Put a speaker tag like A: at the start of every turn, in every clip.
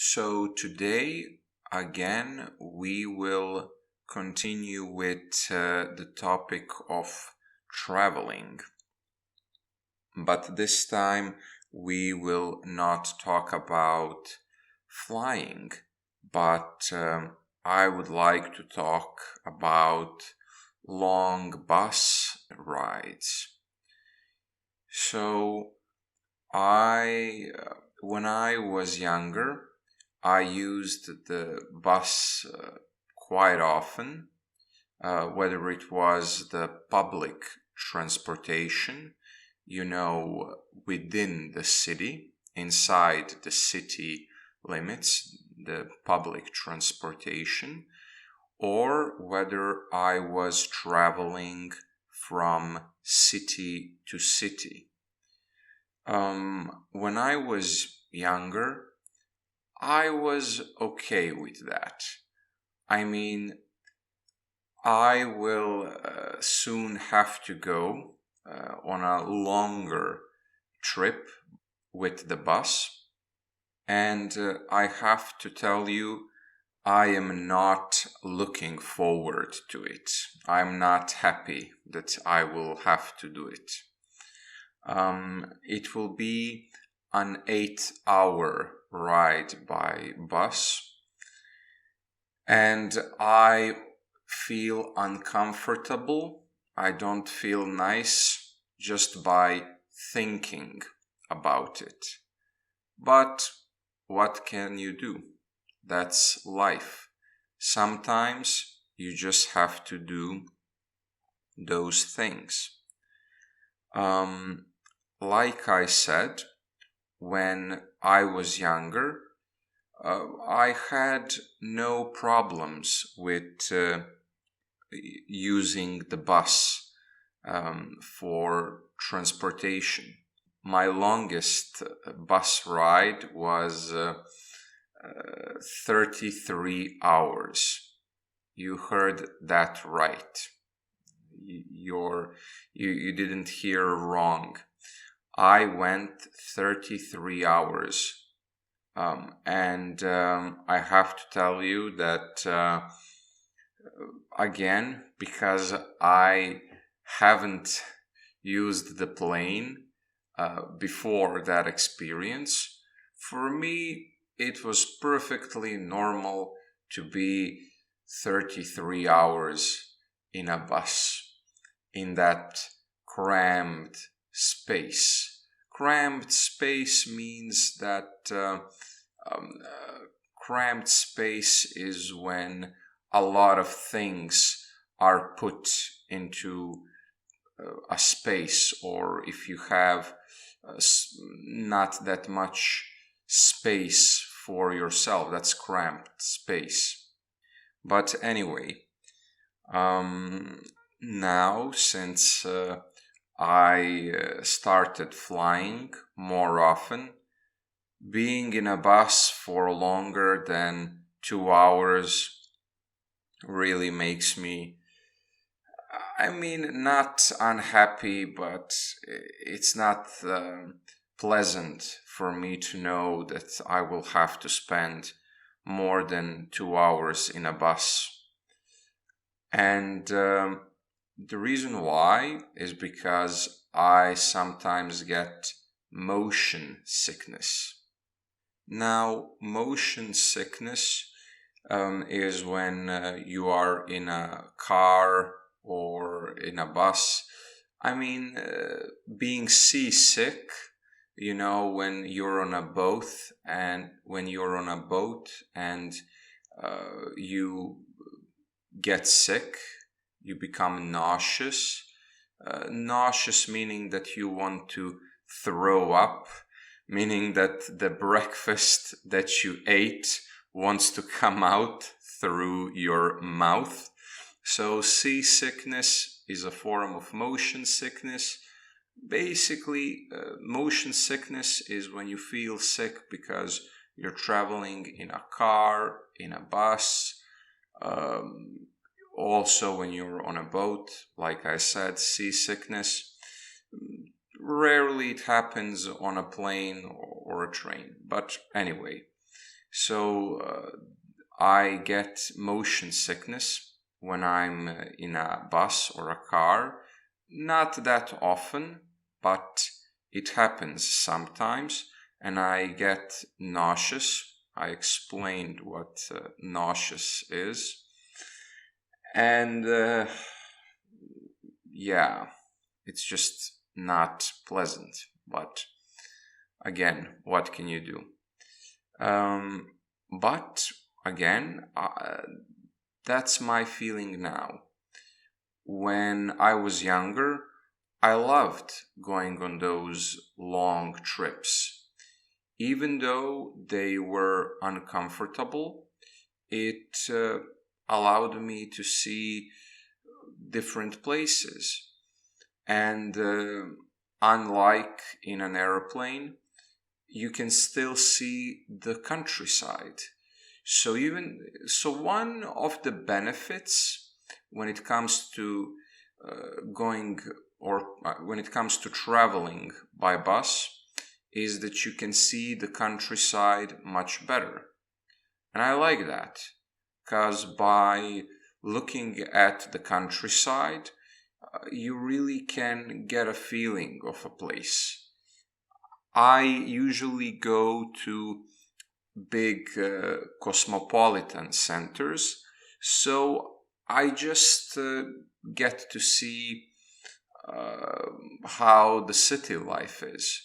A: So today, again, we will continue with the topic of traveling. But this time, we will not talk about flying, but I would like to talk about long bus rides. So, when I was younger, I used the bus quite often, whether it was the public transportation, within the city, inside the city limits, the public transportation, or whether I was traveling from city to city. When I was younger, I was okay with that. I mean, I will soon have to go on a longer trip with the bus, and I have to tell you, I am not looking forward to it. I'm not happy that I will have to do it. It will be an 8-hour ride by bus, and I feel uncomfortable. I don't feel nice just by thinking about it. But what can you do? That's life. Sometimes you just have to do those things. Like I said, when I was younger, I had no problems with using the bus for transportation. My longest bus ride was 33 hours. You heard that right. You didn't hear wrong. I went 33 hours. And I have to tell you that, again, because I haven't used the plane before that experience, for me, it was perfectly normal to be 33 hours in a bus, in that crammed space. Crammed space means that cramped space is when a lot of things are put into a space, or if you have not that much space for yourself, that's cramped space. But anyway, now since I started flying more often, being in a bus for longer than 2 hours really makes me, not unhappy, but it's not pleasant for me to know that I will have to spend more than 2 hours in a bus. And the reason why is because I sometimes get motion sickness. Now, motion sickness is when you are in a car or in a bus. Being seasick, when you're on a boat and you get sick, you become nauseous. Nauseous meaning that you want to throw up, meaning that the breakfast that you ate wants to come out through your mouth. So seasickness is a form of motion sickness. Basically, motion sickness is when you feel sick because you're traveling in a car, in a bus, also when you're on a boat. Like I said, seasickness. Rarely it happens on a plane or a train. But anyway, So I get motion sickness when I'm in a bus or a car. Not that often, but it happens sometimes, and I get nauseous. I explained what nauseous is. And yeah, it's just not pleasant. But again, what can you do? But again, that's my feeling now. When I was younger, I loved going on those long trips. Even though they were uncomfortable, it allowed me to see different places. And unlike in an airplane, you can still see the countryside. So one of the benefits when it comes to going or when it comes to traveling by bus is that you can see the countryside much better. And I like that because by looking at the countryside, you really can get a feeling of a place. I usually go to big cosmopolitan centers, so I just get to see how the city life is.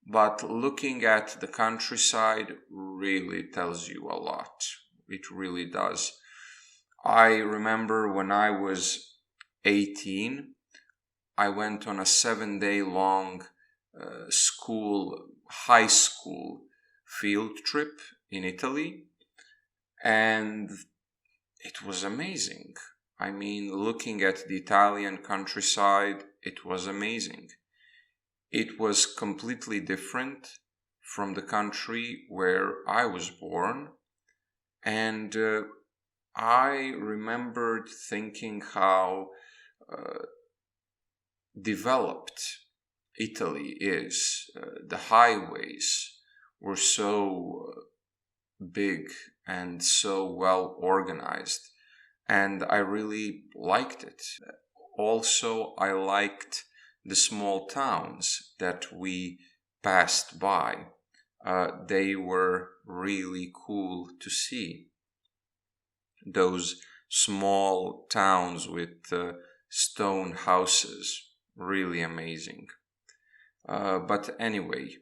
A: But looking at the countryside really tells you a lot. It really does. I remember when I was 18, I went on a 7-day long high school field trip in Italy, and it was amazing. I mean, looking at the Italian countryside, it was amazing. It was completely different from the country where I was born, and I remembered thinking how developed Italy is. The highways were so big and so well organized, and I really liked it. Also, I liked the small towns that we passed by. They were really cool to see. Those small towns with stone houses, really amazing. But anyway,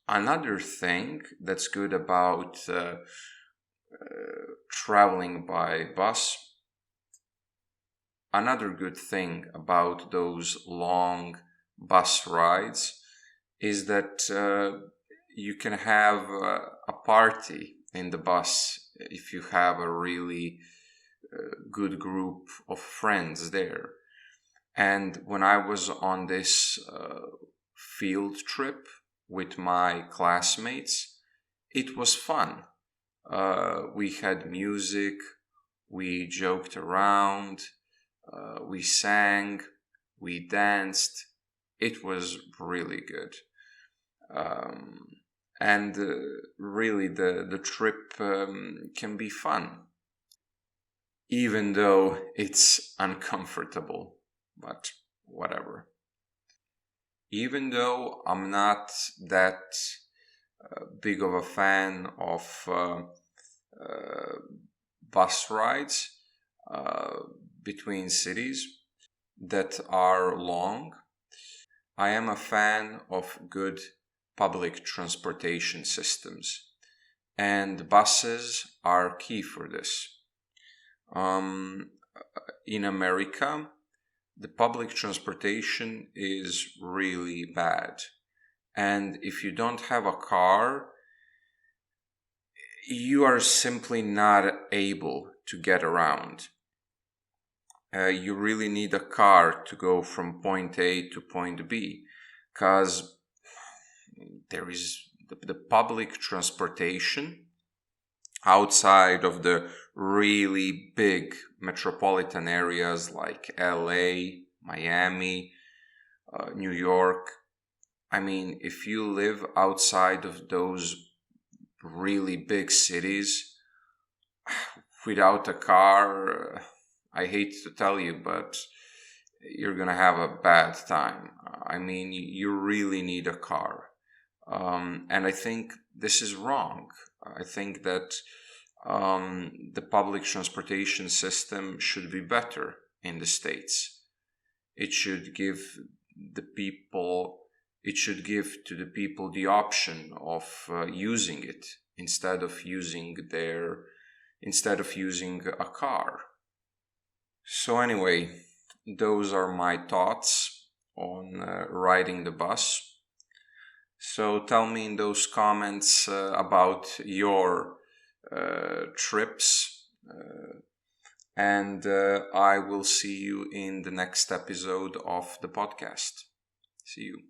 A: another thing that's good about traveling by bus, another good thing about those long bus rides is that you can have a party in the bus if you have a really good group of friends there. And when I was on this field trip with my classmates, it was fun. We had music, we joked around, we sang, we danced. It was really good. And really, the trip can be fun, even though it's uncomfortable. But whatever. Even though I'm not that big of a fan of bus rides between cities that are long, I am a fan of good public transportation systems, and buses are key for this. In America, the public transportation is really bad. And if you don't have a car, you are simply not able to get around. You really need a car to go from point A to point B, because there is the public transportation outside of the really big metropolitan areas like LA, Miami, New York. I mean, if you live outside of those really big cities without a car, I hate to tell you, but you're gonna have a bad time. I mean, you really need a car. And I think this is wrong. I think that the public transportation system should be better in the States. It should give the people, it should give to the people the option of using it instead of using a car. So anyway, those are my thoughts on riding the bus. So tell me in those comments about your trips, and I will see you in the next episode of the podcast. See you.